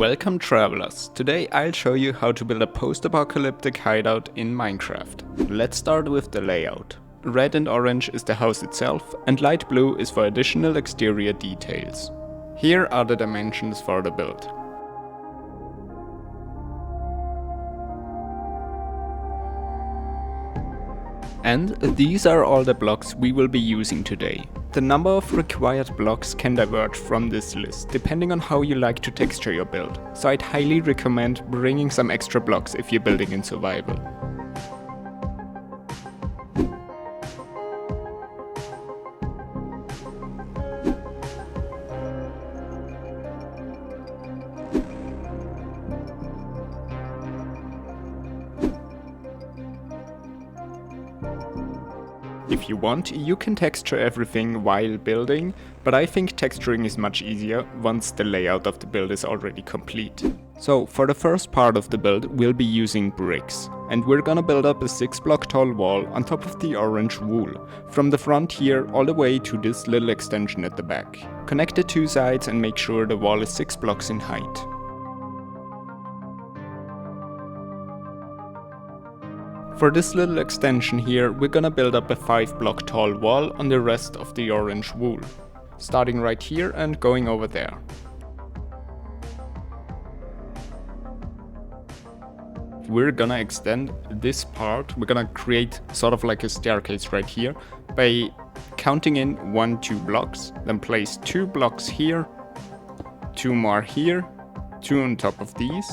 Welcome travelers! Today I'll show you how to build a post-apocalyptic hideout in Minecraft. Let's start with the layout. Red and orange is the house itself, and light blue is for additional exterior details. Here are the dimensions for the build. And these are all the blocks we will be using today. The number of required blocks can diverge from this list, depending on how you like to texture your build, so I'd highly recommend bringing some extra blocks if you're building in survival. If you want, you can texture everything while building, but I think texturing is much easier once the layout of the build is already complete. So for the first part of the build, we'll be using bricks, and we're gonna build up a 6-block tall wall on top of the orange wool, from the front here all the way to this little extension at the back. Connect the two sides and make sure the wall is 6 blocks in height. For this little extension here, we're gonna build up a 5-block tall wall on the rest of the orange wool, starting right here and going over there. We're gonna extend this part, we're gonna create sort of like a staircase right here by counting in 2 blocks, then place 2 blocks here, 2 more here, 2 on top of these,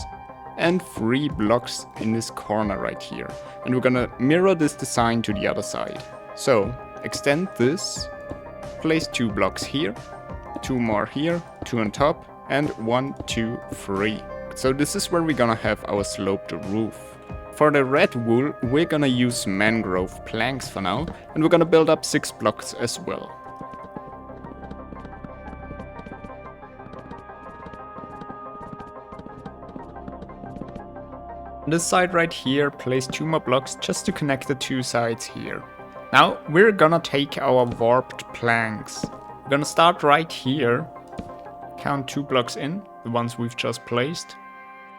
and 3 blocks in this corner right here. And we're gonna mirror this design to the other side. So extend this, place 2 blocks here, 2 more here, 2 on top, and 1, 2, 3. So this is where we're gonna have our sloped roof. For the red wool, we're gonna use mangrove planks for now, and we're gonna build up 6 blocks as well. On this side right here, place 2 more blocks just to connect the 2 sides here. Now we're gonna take our warped planks. We're gonna start right here, count 2 blocks in, the ones we've just placed,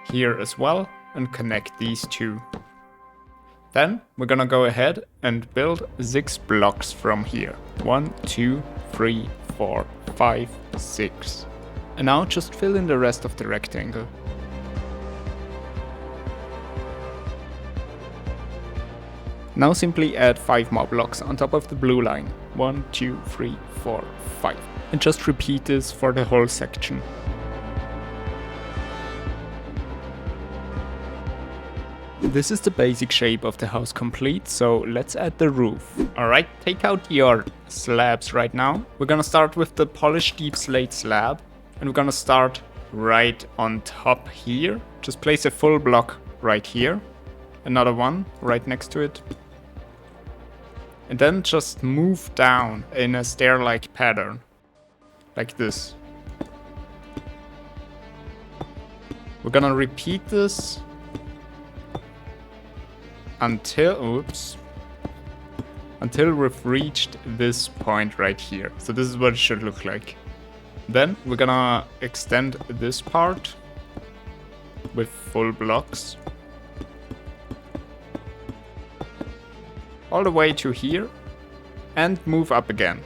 here as well, and connect these 2. Then we're gonna go ahead and build 6 blocks from here. 1, 2, 3, 4, 5, 6. And now just fill in the rest of the rectangle. Now simply add 5 more blocks on top of the blue line. 1, 2, 3, 4, 5. And just repeat this for the whole section. This is the basic shape of the house complete, so let's add the roof. Alright, take out your slabs right now. We're gonna start with the polished deep slate slab, and we're gonna start right on top here. Just place a full block right here. Another one right next to it. And then just move down in a stair-like pattern, like this. We're gonna repeat this until we've reached this point right here. So this is what it should look like. Then we're gonna extend this part with full blocks all the way to here and move up again.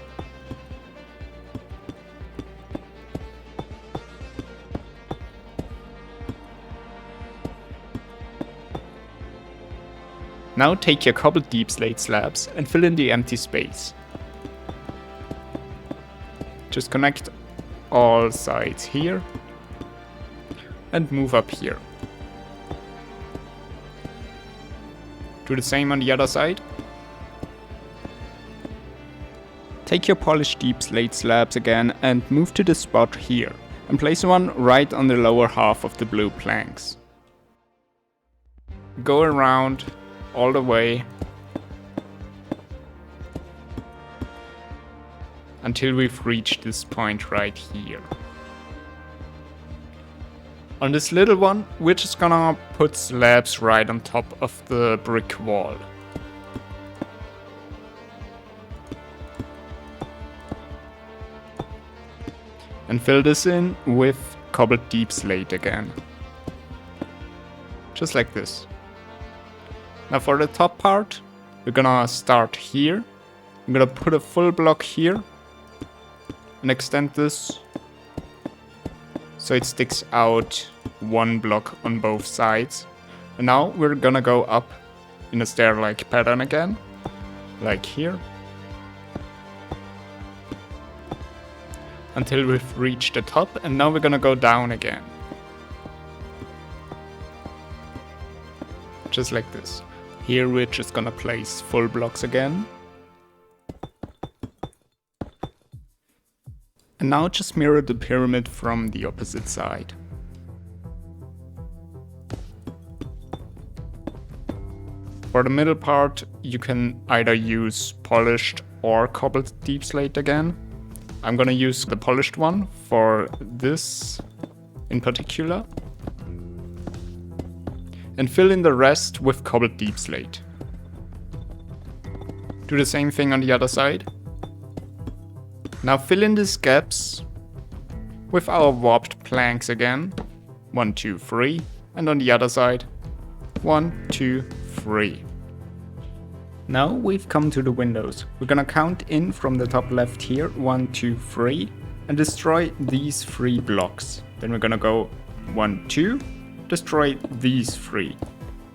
Now take your cobbled deep slate slabs and fill in the empty space. Just connect all sides here and move up here. Do the same on the other side. Take your polished deep slate slabs again and move to this spot here, and place one right on the lower half of the blue planks. Go around all the way until we've reached this point right here. On this little one, we're just gonna put slabs right on top of the brick wall. and fill this in with cobbled deep slate again. Just like this. Now for the top part, we're gonna start here. I'm gonna put a full block here and extend this so it sticks out one block on both sides. And now we're gonna go up in a stair-like pattern again, like here, until we've reached the top, and now we're gonna go down again. Just like this. Here we're just gonna place full blocks again. And now just mirror the pyramid from the opposite side. For the middle part, you can either use polished or cobbled deep slate again. I'm gonna use the polished one for this in particular. And fill in the rest with cobbled deep slate. Do the same thing on the other side. Now fill in these gaps with our warped planks again. 1, 2, 3. And on the other side, 1, 2, 3. Now we've come to the windows. We're gonna count in from the top left here, 1, 2, 3, and destroy these 3 blocks. Then we're gonna go 1, 2, destroy these 3.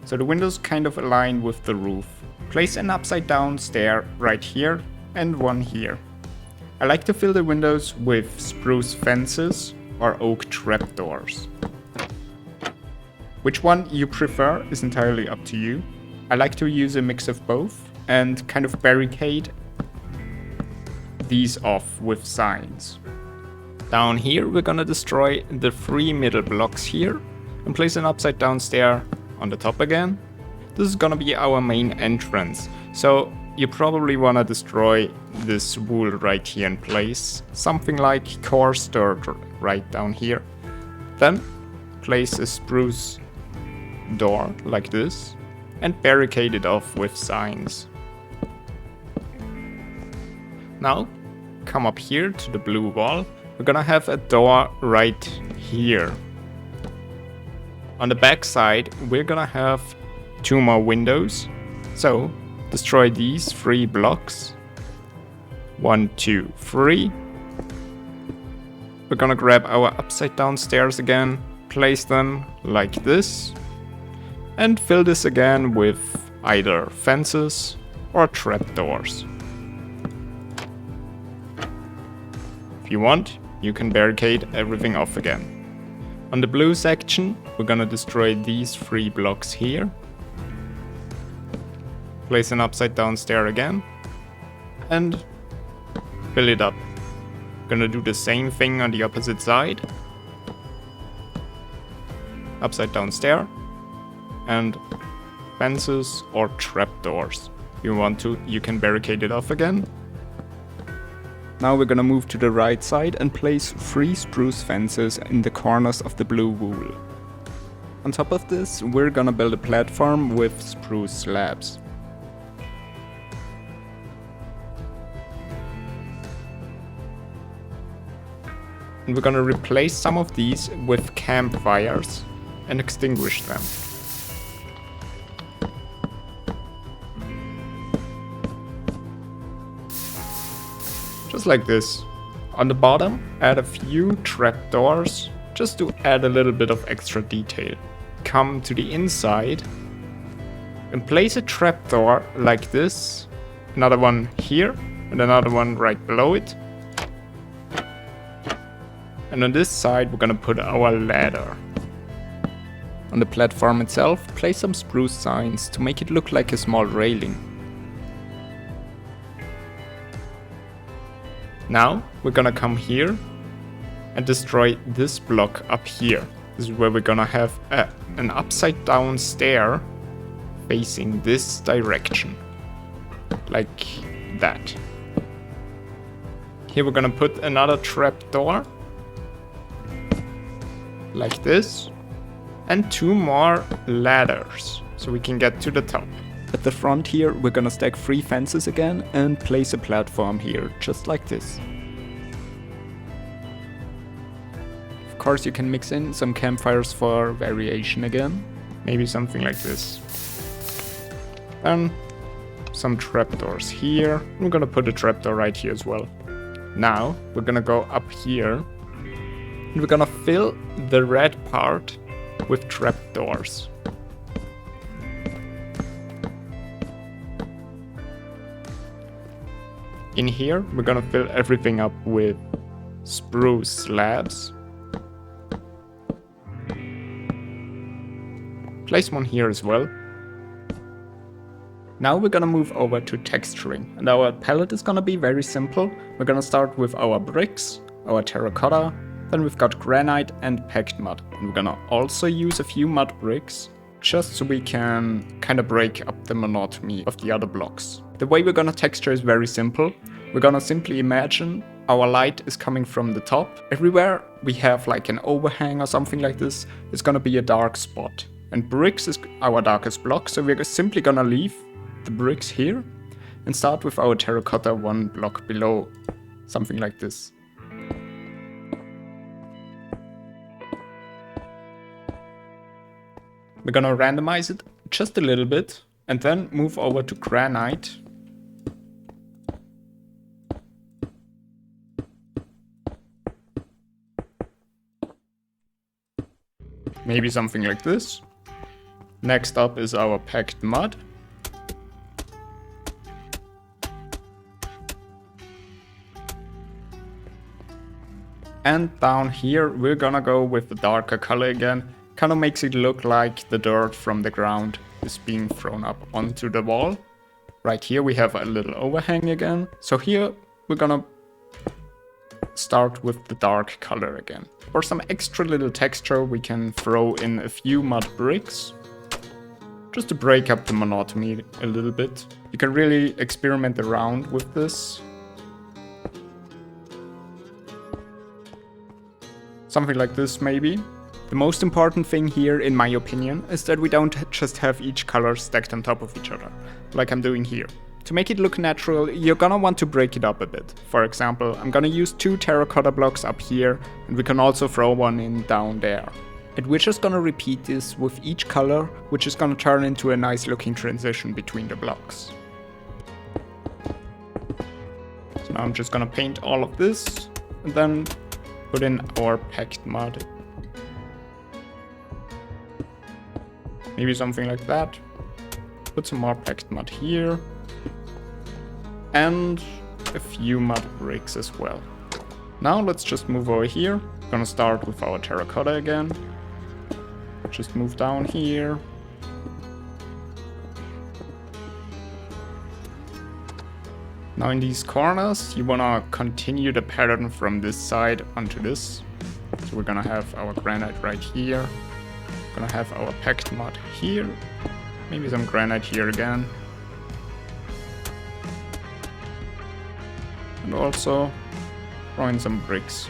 So the windows kind of align with the roof. Place an upside down stair right here and one here. I like to fill the windows with spruce fences or oak trapdoors. Which one you prefer is entirely up to you. I like to use a mix of both and kind of barricade these off with signs. Down here we're gonna destroy the 3 middle blocks here and place an upside down stair on the top again. This is gonna be our main entrance, so you probably wanna destroy this wool right here in place, something like coarse dirt right down here. Then place a spruce door like this and barricade it off with signs. Now come up here to the blue wall. We're gonna have a door right here. On the back side we're gonna have 2 more windows, so destroy these 3 blocks. 1, 2, 3. We're gonna grab our upside down stairs again, place them like this, and fill this again with either fences or trapdoors. If you want, you can barricade everything off again. On the blue section, we're gonna destroy these 3 blocks here. Place an upside down stair again and fill it up. Gonna do the same thing on the opposite side. Upside down stair and fences or trapdoors. If you want to, you can barricade it off again. Now we're gonna move to the right side and place 3 spruce fences in the corners of the blue wool. On top of this, we're gonna build a platform with spruce slabs. And we're gonna replace some of these with campfires and extinguish them. Just like this. On the bottom, add a few trapdoors just to add a little bit of extra detail. Come to the inside and place a trapdoor like this, another one here and another one right below it. And on this side we're gonna put our ladder. On the platform itself, place some spruce signs to make it look like a small railing. Now we're gonna come here and destroy this block up here. This is where we're gonna have an upside down stair facing this direction. Like that. Here we're gonna put another trapdoor. Like this. And 2 more ladders so we can get to the top. At the front here we're gonna stack 3 fences again and place a platform here, just like this. Of course, you can mix in some campfires for variation again. Maybe something like this. And some trapdoors here. I'm gonna put a trapdoor right here as well. Now, we're gonna go up here. And we're gonna fill the red part with trapdoors. In here, we're gonna fill everything up with spruce slabs. Place one here as well. Now we're gonna move over to texturing, and our palette is gonna be very simple. We're gonna start with our bricks, our terracotta, then we've got granite and packed mud. And we're gonna also use a few mud bricks, just so we can kind of break up the monotony of the other blocks. The way we're gonna texture is very simple. We're gonna simply imagine our light is coming from the top. Everywhere we have like an overhang or something like this, it's gonna be a dark spot. And bricks is our darkest block, so we're simply gonna leave the bricks here and start with our terracotta one block below. Something like this. We're gonna randomize it just a little bit and then move over to granite. Maybe something like this. Next up is our packed mud. And down here we're gonna go with the darker color again. Kind of makes it look like the dirt from the ground is being thrown up onto the wall. Right here we have a little overhang again. So here we're gonna start with the dark color again. For some extra little texture we can throw in a few mud bricks, just to break up the monotony a little bit. You can really experiment around with this. Something like this maybe. The most important thing here, in my opinion, is that we don't just have each color stacked on top of each other, like I'm doing here. To make it look natural, you're gonna want to break it up a bit. For example, I'm gonna use 2 terracotta blocks up here, and we can also throw one in down there. And we're just gonna repeat this with each color, which is gonna turn into a nice looking transition between the blocks. So now I'm just gonna paint all of this, and then put in our packed mud. Maybe something like that. Put some more packed mud here. And a few mud bricks as well. Now let's just move over here. Gonna start with our terracotta again. Just move down here. Now in these corners, you wanna continue the pattern from this side onto this. So we're gonna have our granite right here. Gonna have our packed mud here. Maybe some granite here again. And also throw in some bricks.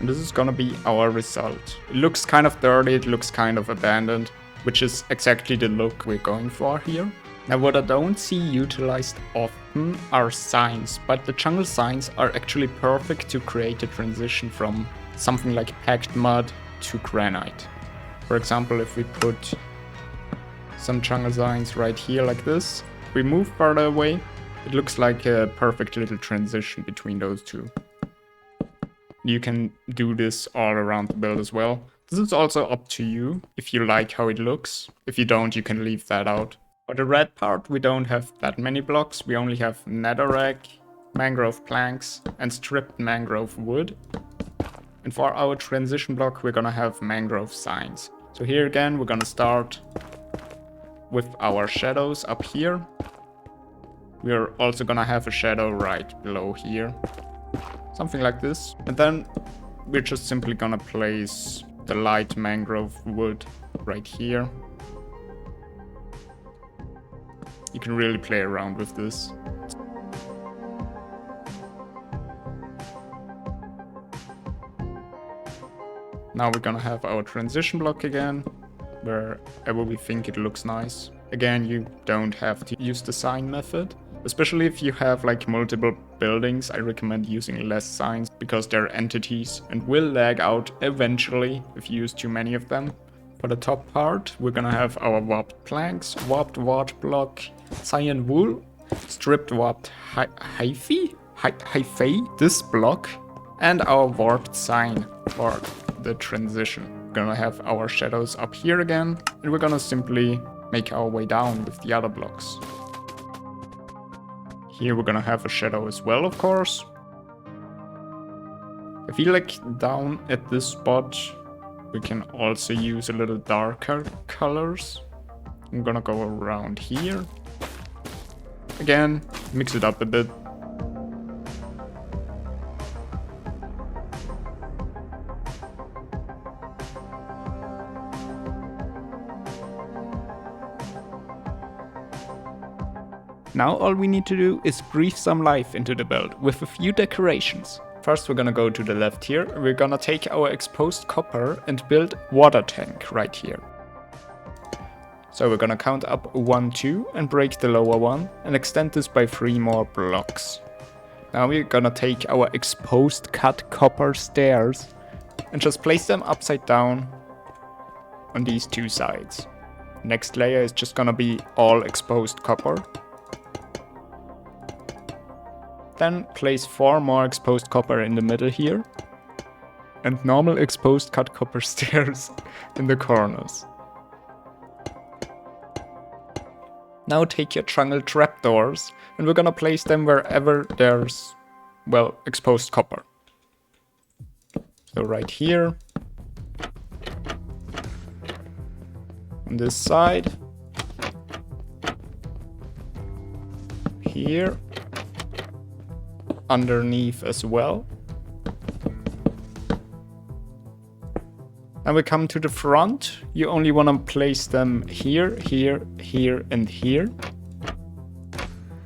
And this is gonna be our result. It looks kind of dirty, it looks kind of abandoned, which is exactly the look we're going for here. Now what I don't see utilized often are signs, but the jungle signs are actually perfect to create a transition from something like packed mud to granite. For example, if we put some jungle signs right here like this, we move further away, it looks like a perfect little transition between those two. You can do this all around the build as well. This is also up to you, if you like how it looks. If you don't, you can leave that out. For the red part, we don't have that many blocks. We only have netherrack, mangrove planks, and stripped mangrove wood. And for our transition block, we're gonna have mangrove signs. So here again, we're gonna start with our shadows up here. We're also gonna have a shadow right below here. Something like this. And then we're just simply gonna place the light mangrove wood right here. You can really play around with this. Now we're gonna have our transition block again. wherever we think it looks nice. Again, you don't have to use the sign method. Especially if you have like multiple buildings, I recommend using less signs because they're entities and will lag out eventually if you use too many of them. For the top part, we're gonna have our warped planks, warped wart block, cyan wool, stripped warped hyphae, this block, and our warped sign for the transition. We're gonna have our shadows up here again, and we're gonna simply make our way down with the other blocks. Here we're gonna have a shadow as well, of course. I feel like down at this spot, we can also use a little darker colors. I'm gonna go around here. Again, mix it up a bit. Now all we need to do is breathe some life into the build with a few decorations. First we're gonna go to the left here. We're gonna take our exposed copper and build water tank right here. So we're gonna count up 1, 2 and break the lower one and extend this by 3 more blocks. Now we're gonna take our exposed cut copper stairs and just place them upside down on these 2 sides. Next layer is just gonna be all exposed copper. Then place 4 more exposed copper in the middle here. And normal exposed cut copper stairs in the corners. Now take your triangle trapdoors and we're gonna place them wherever there's, well, exposed copper. So right here. On this side. Here. Underneath as well. Now we come to the front. You only want to place them here, here, here, and here.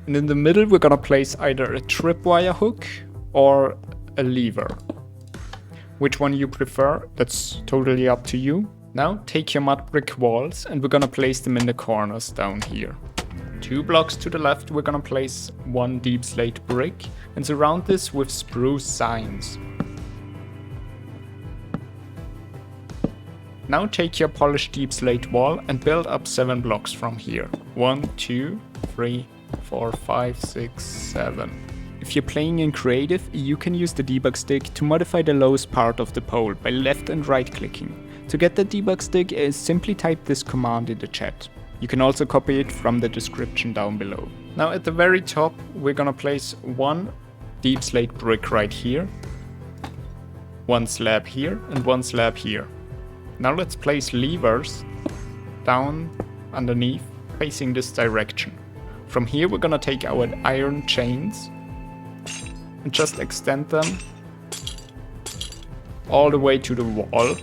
And in the middle we're gonna place either a tripwire hook or a lever. Which one you prefer, that's totally up to you. Now take your mud brick walls and we're gonna place them in the corners down here. 2 blocks to the left we're gonna place 1 deep slate brick and surround this with spruce signs. Now take your polished deep slate wall and build up 7 blocks from here. 1, 2, 3, 4, 5, 6, 7. If you're playing in creative, you can use the debug stick to modify the lowest part of the pole by left and right clicking. To get the debug stick, simply type this command in the chat. You can also copy it from the description down below. Now at the very top, we're gonna place 1 deep slate brick right here, 1 slab here, and 1 slab here. Now let's place levers down underneath, facing this direction. From here we're gonna take our iron chains and just extend them all the way to the wall.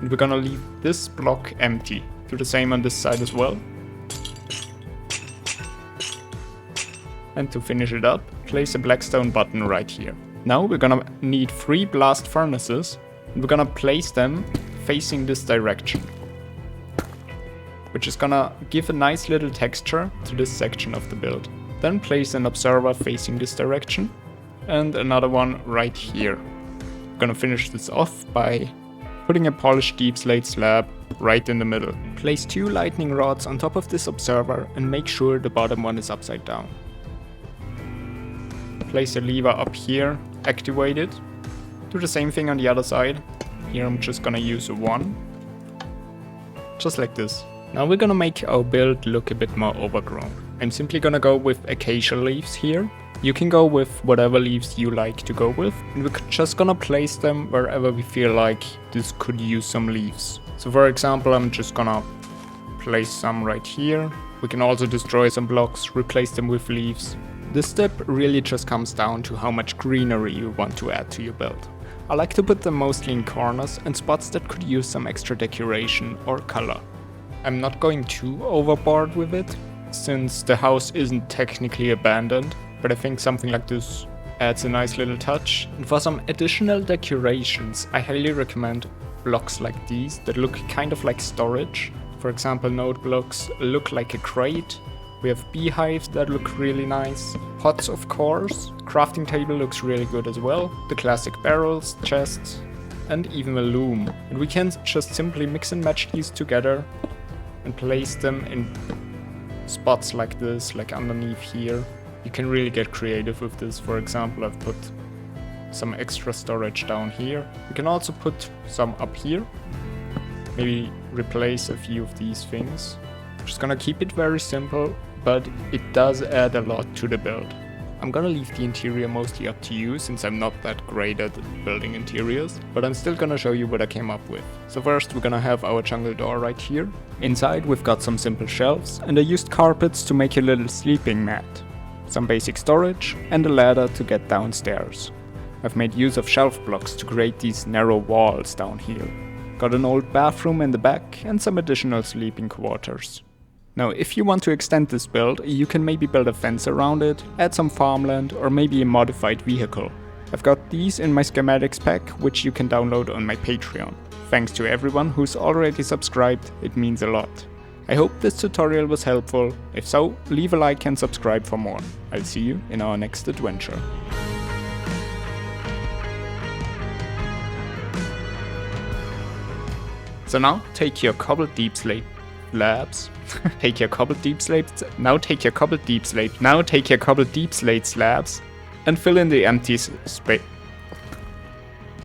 And we're gonna leave this block empty. Do the same on this side as well. And to finish it up, place a blackstone button right here. Now we're gonna need 3 blast furnaces, and we're gonna place them facing this direction, which is gonna give a nice little texture to this section of the build. Then place an observer facing this direction, and another one right here. We're gonna finish this off by putting a polished deep slate slab right in the middle. Place 2 lightning rods on top of this observer and make sure the bottom one is upside down. Place a lever up here, activate it. Do the same thing on the other side. Here I'm just gonna use 1. Just like this. Now we're gonna make our build look a bit more overgrown. I'm simply gonna go with acacia leaves here. You can go with whatever leaves you like to go with. And we're just gonna place them wherever we feel like this could use some leaves. So for example, I'm just gonna place some right here. We can also destroy some blocks, replace them with leaves. This step really just comes down to how much greenery you want to add to your build. I like to put them mostly in corners and spots that could use some extra decoration or color. I'm not going too overboard with it, since the house isn't technically abandoned, but I think something like this adds a nice little touch. And for some additional decorations, I highly recommend blocks like these that look kind of like storage. For example, node blocks look like a crate. We have beehives that look really nice. Pots, of course. Crafting table looks really good as well. The classic barrels, chests, and even a loom. And we can just simply mix and match these together and place them in spots like this, like underneath here. You can really get creative with this. For example, I've put some extra storage down here. You can also put some up here. Maybe replace a few of these things. I'm just gonna keep it very simple, but it does add a lot to the build. I'm gonna leave the interior mostly up to you, since I'm not that great at building interiors, but I'm still gonna show you what I came up with. So first we're gonna have our jungle door right here. Inside we've got some simple shelves, and I used carpets to make a little sleeping mat. Some basic storage, and a ladder to get downstairs. I've made use of shelf blocks to create these narrow walls down here. Got an old bathroom in the back, and some additional sleeping quarters. Now, if you want to extend this build, you can maybe build a fence around it, add some farmland, or maybe a modified vehicle. I've got these in my schematics pack, which you can download on my Patreon. Thanks to everyone who's already subscribed, it means a lot. I hope this tutorial was helpful. If so, leave a like and subscribe for more. I'll see you in our next adventure. So now take your cobbled deep slate slabs. Take your cobbled deep slate. Now take your cobbled deep slate. Now take your cobbled deep slate slabs and fill in the empty space.